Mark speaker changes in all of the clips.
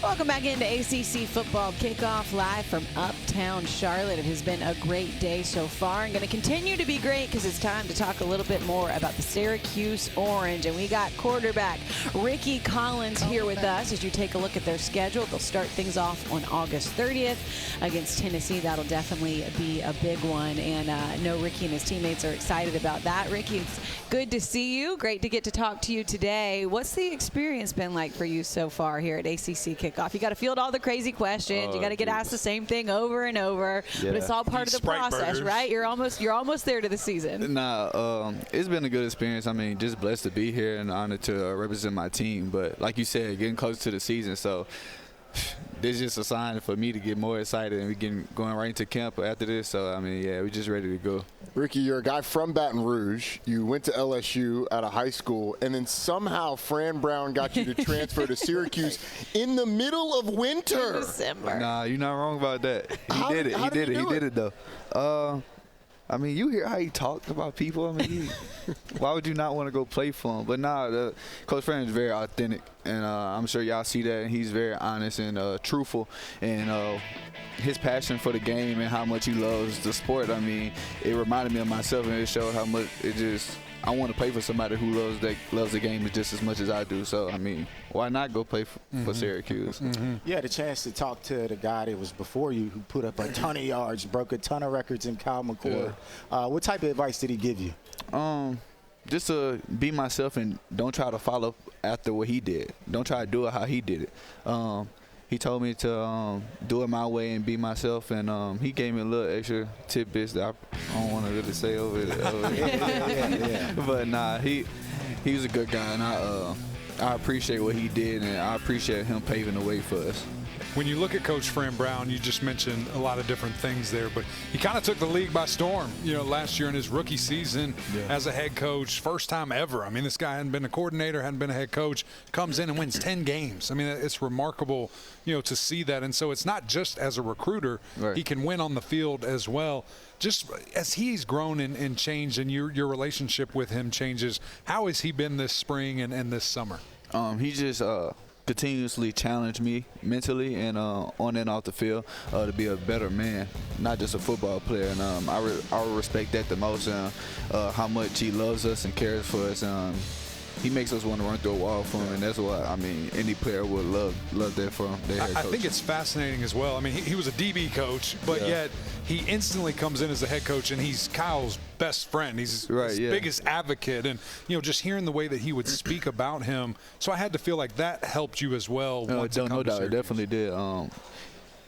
Speaker 1: Welcome back into ACC Football Kickoff live from Uptown Charlotte. It has been a great day so far and going to continue to be great because it's time to talk a little bit more about the Syracuse Orange. And we got quarterback Rickie Collins here with us as you take a look at their schedule. They'll start things off on August 30th against Tennessee. That'll definitely be a big one. And I know Rickie and his teammates are excited about that. Rickie, it's good to see you. Great to get to talk to you today. What's the experience been like for you so far here at ACC Kickoff? You got to field all the crazy questions. You got to get asked the same thing over and over. Yeah. But it's all part of the process, right? You're almost there to the season.
Speaker 2: Nah, it's been a good experience. I mean, just blessed to be here and honored to represent my team. But like you said, getting close to the season, so this is just a sign for me to get more excited, and we're going right into camp after this. So, I mean, yeah, we're just ready to go.
Speaker 3: Rickie, you're a guy from Baton Rouge. You went to LSU out of high school, and then somehow Fran Brown got you to transfer to Syracuse in the middle of winter.
Speaker 1: In December.
Speaker 2: Nah, you're not wrong about that. He did it, though. I mean, you hear how he talked about people. I mean, why would you not want to go play for him? But nah, Coach Fran is very authentic, and I'm sure y'all see that. And he's very honest and truthful, and his passion for the game and how much he loves the sport. I mean, it reminded me of myself, and it showed how much I want to play for somebody who loves the game just as much as I do. So, I mean, why not go play for Syracuse?
Speaker 4: You had a chance to talk to the guy that was before you who put up a ton of yards, broke a ton of records in Kyle McCord. Yeah. What type of advice did he give you?
Speaker 2: Just to be myself and don't try to follow after what he did. Don't try to do it how he did it. He told me to do it my way and be myself, and he gave me a little extra tidbits that I don't want to really say over it. But nah, he was a good guy, and I appreciate what he did, and I appreciate him paving the way for us.
Speaker 5: When you look at Coach Fran Brown, you just mentioned a lot of different things there, but he kind of took the league by storm, last year in his rookie season as a head coach, first time ever. I mean, this guy hadn't been a coordinator, hadn't been a head coach, comes in and wins 10 games. I mean, it's remarkable, to see that. And so it's not just as a recruiter, he can win on the field as well. Just as he's grown and changed and your relationship with him changes, how has he been this spring and this summer?
Speaker 2: He just continuously challenge me mentally and on and off the field to be a better man, not just a football player. And I respect that the most, and how much he loves us and cares for us. He makes us want to run through a wall for him, and that's what I mean. Any player would love that for him.
Speaker 5: I think it's fascinating as well. I mean, he was a DB coach, but yet he instantly comes in as a head coach, and he's Kyle's best friend. He's his biggest advocate, and just hearing the way that he would speak about him. So I had to feel like that helped you as well.
Speaker 2: No doubt, it definitely did.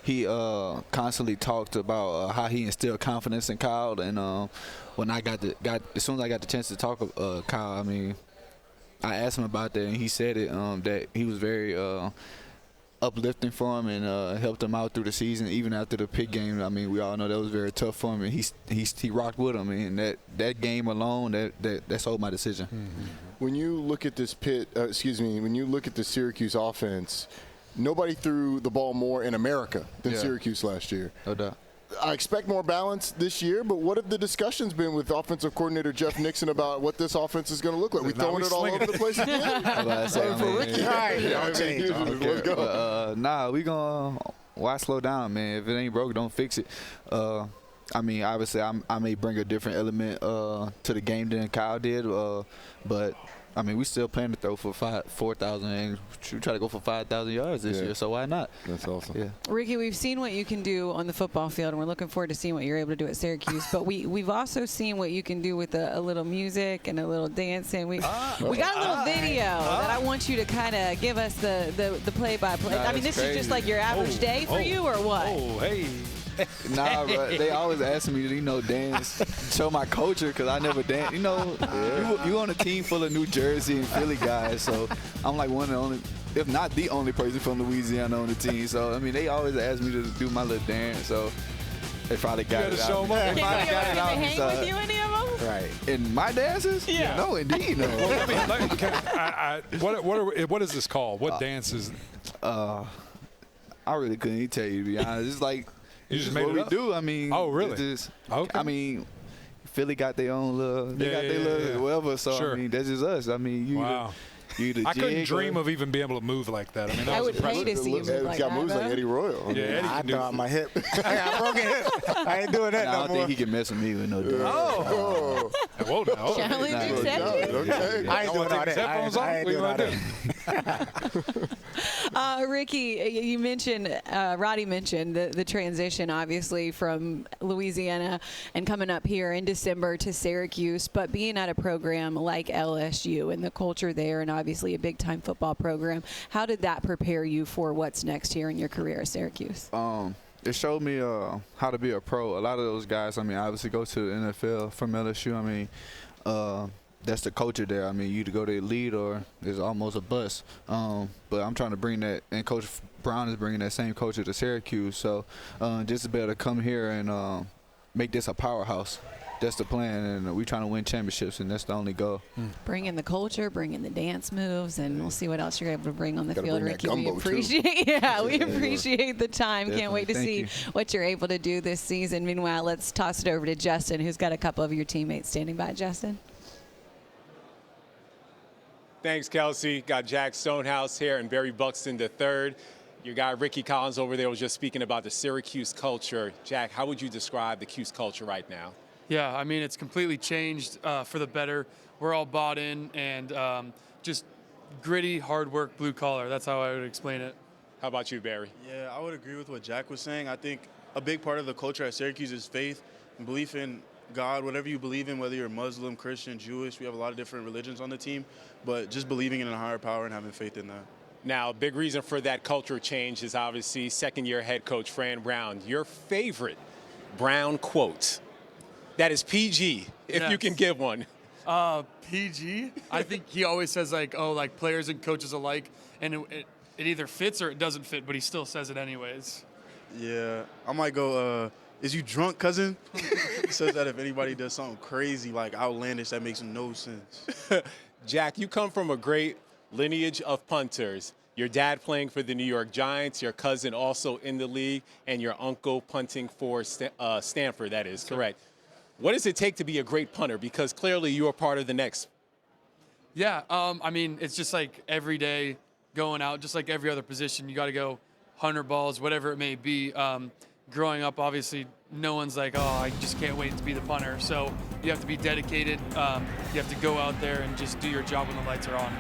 Speaker 2: He constantly talked about how he instilled confidence in Kyle, and when I as soon as I got the chance to talk to Kyle, I mean, I asked him about that, and he said it that he was very uplifting for him and helped him out through the season, even after the Pitt game. I mean, we all know that was very tough for him, and he rocked with him, and that game alone, that sold my decision.
Speaker 3: When you look at this when you look at the Syracuse offense, nobody threw the ball more in America than Syracuse last year.
Speaker 2: No doubt.
Speaker 3: I expect more balance this year, but what have the discussions been with offensive coordinator Jeff Nixon about what this offense is going to look like? We throwing it all over the place again? For Rickie, let's go.
Speaker 2: Nah, we going to why slow down, man? If it ain't broke, don't fix it. I mean, obviously, I may bring a different element to the game than Kyle did, but I mean, we still plan to throw for 4,000, and we try to go for 5,000 yards this year, so why not?
Speaker 3: That's awesome.
Speaker 2: Yeah.
Speaker 1: Rickie, we've seen what you can do on the football field, and we're looking forward to seeing what you're able to do at Syracuse. But we've also seen what you can do with a little music and a little dancing. We got a little video that I want you to kind of give us the play-by-play.
Speaker 2: Nah,
Speaker 1: I mean, this
Speaker 2: crazy.
Speaker 1: is just like your average day for you, or what?
Speaker 5: Oh, hey.
Speaker 2: Nah, bro, they always ask me to, dance, show my culture, because I never dance. You on a team full of New Jersey and Philly guys, so I'm like one of the only, if not the only person from Louisiana on the team. So, I mean, they always ask me to do my little dance, so they probably got it out.
Speaker 1: Can you hang with you, any of them?
Speaker 2: Right. In my dances?
Speaker 1: Yeah.
Speaker 2: No, indeed, no.
Speaker 5: What is this called? What dance is?
Speaker 2: I really couldn't even tell you, to be honest. It's like,
Speaker 5: you just made
Speaker 2: what
Speaker 5: it
Speaker 2: we
Speaker 5: up?
Speaker 2: do. I mean,
Speaker 5: oh, really?
Speaker 2: Okay. I mean, Philly got their own little, they got their little whatever. So I mean, that's just us. I mean, You the
Speaker 5: I couldn't
Speaker 2: jig,
Speaker 5: dream of even being able to move like that. I mean, that
Speaker 1: I
Speaker 5: was
Speaker 1: would pay
Speaker 5: impressive.
Speaker 1: to see you move like
Speaker 3: He's got
Speaker 1: that.
Speaker 3: moves like
Speaker 1: though.
Speaker 3: Eddie Royal.
Speaker 5: Yeah, Eddie
Speaker 4: I
Speaker 5: can do
Speaker 4: thought
Speaker 5: it.
Speaker 4: my hip. I got broken hip. I ain't doing that
Speaker 2: I
Speaker 4: no
Speaker 2: don't
Speaker 4: more.
Speaker 2: think he can mess with me with no dude.
Speaker 5: Oh, whoa, now.
Speaker 1: Challenge
Speaker 2: Nah,
Speaker 1: accepted.
Speaker 3: Okay.
Speaker 4: I ain't doing all that.
Speaker 5: Headphones on?
Speaker 4: I ain't
Speaker 5: What you
Speaker 4: doing all
Speaker 5: wanna
Speaker 4: that.
Speaker 1: Ricky, you mentioned, Roddy mentioned the transition, obviously, from Louisiana and coming up here in December to Syracuse, but being at a program like LSU and the culture there and obviously a big-time football program, how did that prepare you for what's next here in your career at Syracuse?
Speaker 2: It showed me how to be a pro. A lot of those guys, I mean, obviously go to the NFL from LSU. I mean, that's the culture there. I mean, you either go to elite or it's almost a bust. But I'm trying to bring that, and Coach Brown is bringing that same culture to Syracuse. So just to be able to come here and make this a powerhouse. That's the plan, and we're trying to win championships, and that's the only goal.
Speaker 1: Bring in the culture, bring in the dance moves, and we'll see what else you're able to bring on the
Speaker 3: Gotta
Speaker 1: field,
Speaker 3: bring that
Speaker 1: Ricky. We
Speaker 3: gumbo, too.
Speaker 1: appreciate, we appreciate the time. Can't wait to
Speaker 2: Definitely.
Speaker 1: see
Speaker 2: Thank
Speaker 1: what you're able to do this season. Meanwhile, let's toss it over to Justin, who's got a couple of your teammates standing by. Justin.
Speaker 6: Thanks, Kelsey. Got Jack Stonehouse here and Barry Buxton III. Your guy Rickie Collins over there was just speaking about the Syracuse culture. Jack, how would you describe the Cuse culture right now?
Speaker 7: Yeah, I mean, it's completely changed for the better. We're all bought in and just gritty, hard work, blue collar. That's how I would explain it.
Speaker 6: How about you, Barry?
Speaker 8: Yeah, I would agree with what Jack was saying. I think a big part of the culture at Syracuse is faith and belief in God, whatever you believe in, whether you're Muslim, Christian, Jewish. We have a lot of different religions on the team, but just believing in a higher power and having faith in that.
Speaker 6: Now, a big reason for that culture change is obviously second-year head coach Fran Brown. Your favorite Brown quote. That is PG, if you
Speaker 7: Yes.
Speaker 6: can give one.
Speaker 7: PG? I think he always says, like, oh, like players and coaches alike, and it either fits or it doesn't fit, but he still says it anyways.
Speaker 8: Yeah, I might go, is you drunk, cousin? He says that if anybody does something crazy, like outlandish, that makes no sense.
Speaker 6: Jack, you come from a great lineage of punters. Your dad playing for the New York Giants, your cousin also in the league, and your uncle punting for Stanford, that is, correct. What does it take to be a great punter? Because clearly you are part of the next.
Speaker 7: Yeah, I mean, it's just like every day going out, just like every other position. You got to go 100 balls, whatever it may be. Growing up, obviously, no one's like, oh, I just can't wait to be the punter. So you have to be dedicated. You have to go out there and just do your job when the lights are on.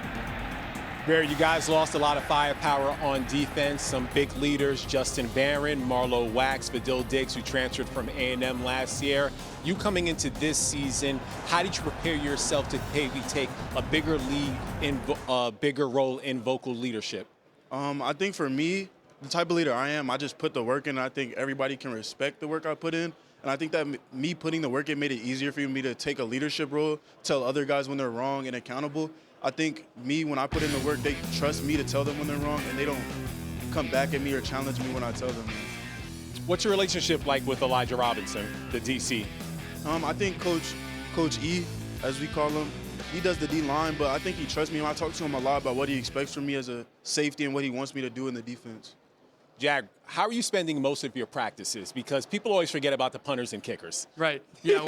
Speaker 6: Barry, you guys lost a lot of firepower on defense. Some big leaders, Justin Barron, Marlo Wax, Vidal Diggs, who transferred from A&M last year. You coming into this season, how did you prepare yourself to maybe take a bigger bigger role in vocal leadership?
Speaker 8: I think for me, the type of leader I am, I just put the work in. I think everybody can respect the work I put in. And I think that me putting the work in made it easier for me to take a leadership role, tell other guys when they're wrong and accountable. I think when I put in the work, they trust me to tell them when they're wrong, and they don't come back at me or challenge me when I tell them.
Speaker 6: What's your relationship like with Elijah Robinson, the DC?
Speaker 8: I think Coach E, as we call him, he does the D-line, but I think he trusts me. I talk to him a lot about what he expects from me as a safety and what he wants me to do in the defense.
Speaker 6: Jack, how are you spending most of your practices? Because people always forget about the punters and kickers.
Speaker 7: Right. Yeah,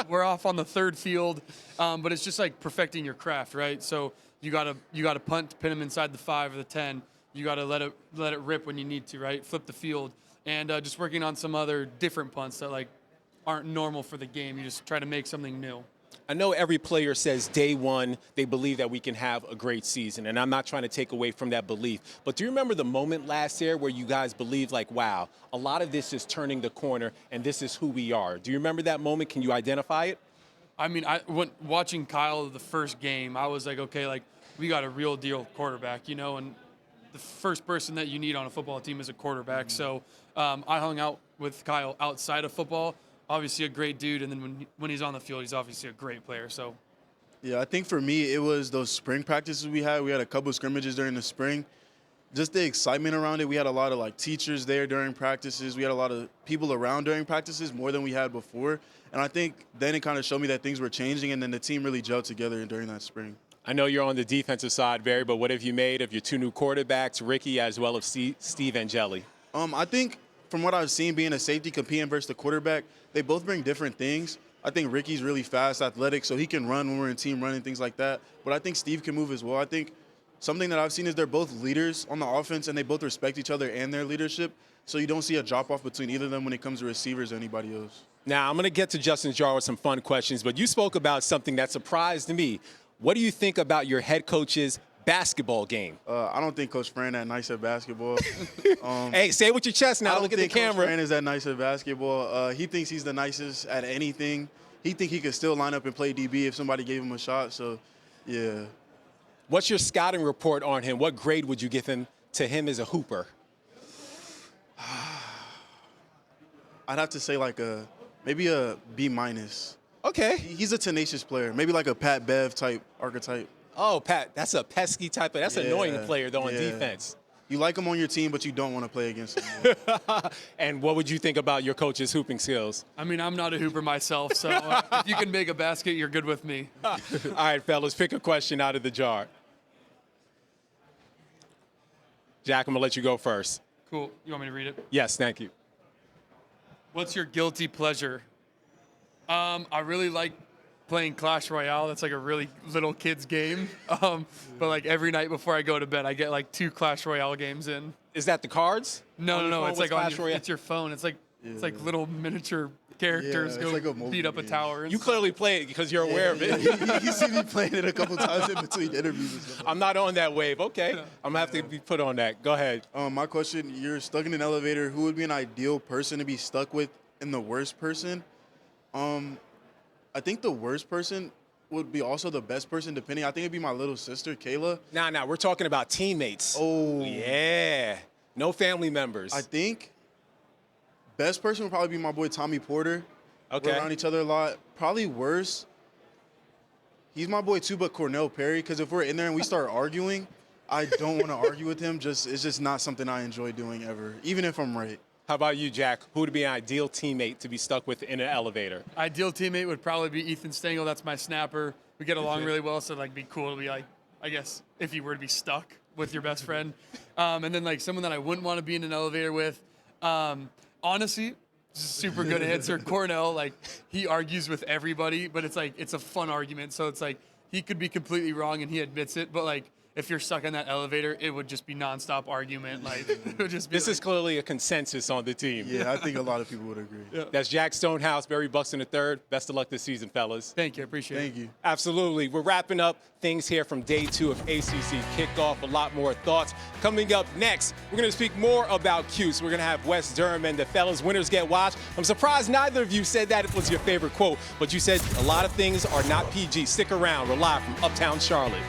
Speaker 7: we're off on the third field, but it's just like perfecting your craft, right? So you gotta punt to pin them inside the 5 or the 10. You gotta let it rip when you need to, right? Flip the field, and just working on some other different punts that like aren't normal for the game. You just try to make something new.
Speaker 6: I know every player says day one they believe that we can have a great season, and I'm not trying to take away from that belief. But do you remember the moment last year where you guys believed, like, wow, a lot of this is turning the corner, and this is who we are? Do you remember that moment? Can you identify it?
Speaker 7: I mean, watching Kyle the first game, I was like, okay, like we got a real deal quarterback, you know, and the first person that you need on a football team is a quarterback. So I hung out with Kyle outside of football. Obviously a great dude, and then when he's on the field, he's obviously a great player. So,
Speaker 8: yeah, I think for me, it was those spring practices we had. We had a couple of scrimmages during the spring. Just the excitement around it. We had a lot of like teachers there during practices. We had a lot of people around during practices, more than we had before. And I think then it kind of showed me that things were changing, and then the team really gelled together during that spring.
Speaker 6: I know you're on the defensive side, Barry, but what have you made of your two new quarterbacks, Rickie as well as Steve Angeli?
Speaker 8: I think from what I've seen being a safety competing versus the quarterback, they both bring different things. I think Rickie's really fast, athletic, so he can run when we're in team running, things like that. But I think Steve can move as well. I think something that I've seen is they're both leaders on the offense, and they both respect each other and their leadership. So you don't see a drop-off between either of them when it comes to receivers or anybody else.
Speaker 6: Now, I'm going to get to Justin Jar with some fun questions, but you spoke about something that surprised me. What do you think about your head coach's basketball game?
Speaker 8: I don't think Coach Fran that nice at basketball.
Speaker 6: Hey, say it with your chest now. Look at the camera.
Speaker 8: Coach Fran is that nice at basketball. He thinks he's the nicest at anything. He thinks he could still line up and play DB if somebody gave him a shot. So, yeah.
Speaker 6: What's your scouting report on him? What grade would you give him to him as a hooper?
Speaker 8: I'd have to say maybe a B-.
Speaker 6: Okay.
Speaker 8: He's a tenacious player. Maybe like a Pat Bev type archetype.
Speaker 6: Oh, Pat, that's a pesky type of – that's an annoying player, though, on defense.
Speaker 8: You like him on your team, but you don't want to play against him.
Speaker 6: And what would you think about your coach's hooping skills?
Speaker 7: I mean, I'm not a hooper myself, so if you can make a basket, you're good with me.
Speaker 6: All right, fellas, pick a question out of the jar. Jack, I'm going to let you go first.
Speaker 7: Cool. You want me to read it?
Speaker 6: Yes, thank you.
Speaker 7: What's your guilty pleasure? I really like playing Clash Royale. That's like a really little kid's game. But like every night before I go to bed, I get like 2 Clash Royale games in.
Speaker 6: Is that the cards?
Speaker 7: No. It's like it's your phone. It's like little miniature characters go
Speaker 8: like
Speaker 7: beat up a tower.
Speaker 6: You clearly play it because you're aware of it.
Speaker 8: You see me playing it a couple times in between interviews.
Speaker 6: I'm not on that wave. Okay. I'm going to have to be put on that. Go ahead.
Speaker 8: My question, you're stuck in an elevator. Who would be an ideal person to be stuck with and the worst person? I think the worst person would be also the best person, depending. I think it'd be my little sister, Kayla.
Speaker 6: Nah, we're talking about teammates.
Speaker 8: Oh.
Speaker 6: Yeah. No family members.
Speaker 8: I think best person would probably be my boy Tommy Porter.
Speaker 6: Okay.
Speaker 8: We're around each other a lot. Probably worse, he's my boy too, but Cornell Perry, because if we're in there and we start arguing, I don't want to argue with him. It's just not something I enjoy doing ever, even if I'm right.
Speaker 6: How about you, Jack? Who would be an ideal teammate to be stuck with in an elevator?
Speaker 7: Ideal teammate would probably be Ethan Stengel. That's my snapper. We get along really well, so it'd be cool to be like, I guess, if you were to be stuck with your best friend. And then like someone that I wouldn't want to be in an elevator with. Honestly, super good answer. Cornell, like he argues with everybody, but it's a fun argument. So it's like he could be completely wrong and he admits it, but like if you're stuck in that elevator, it would just be nonstop argument. Like it would just be.
Speaker 6: This is clearly a consensus on the team.
Speaker 8: Yeah, I think a lot of people would agree.
Speaker 6: Yeah. That's Jack Stonehouse, Barry Buxton III. Best of luck this season, fellas.
Speaker 7: Thank you. I appreciate it.
Speaker 8: Thank you.
Speaker 6: Absolutely. We're wrapping up things here from day 2 of ACC kickoff. A lot more thoughts. Coming up next, we're going to speak more about Cuse. We're going to have West Durham and the fellas. Winners get watched. I'm surprised neither of you said that it was your favorite quote, but you said a lot of things are not PG. Stick around. We're live from Uptown Charlotte.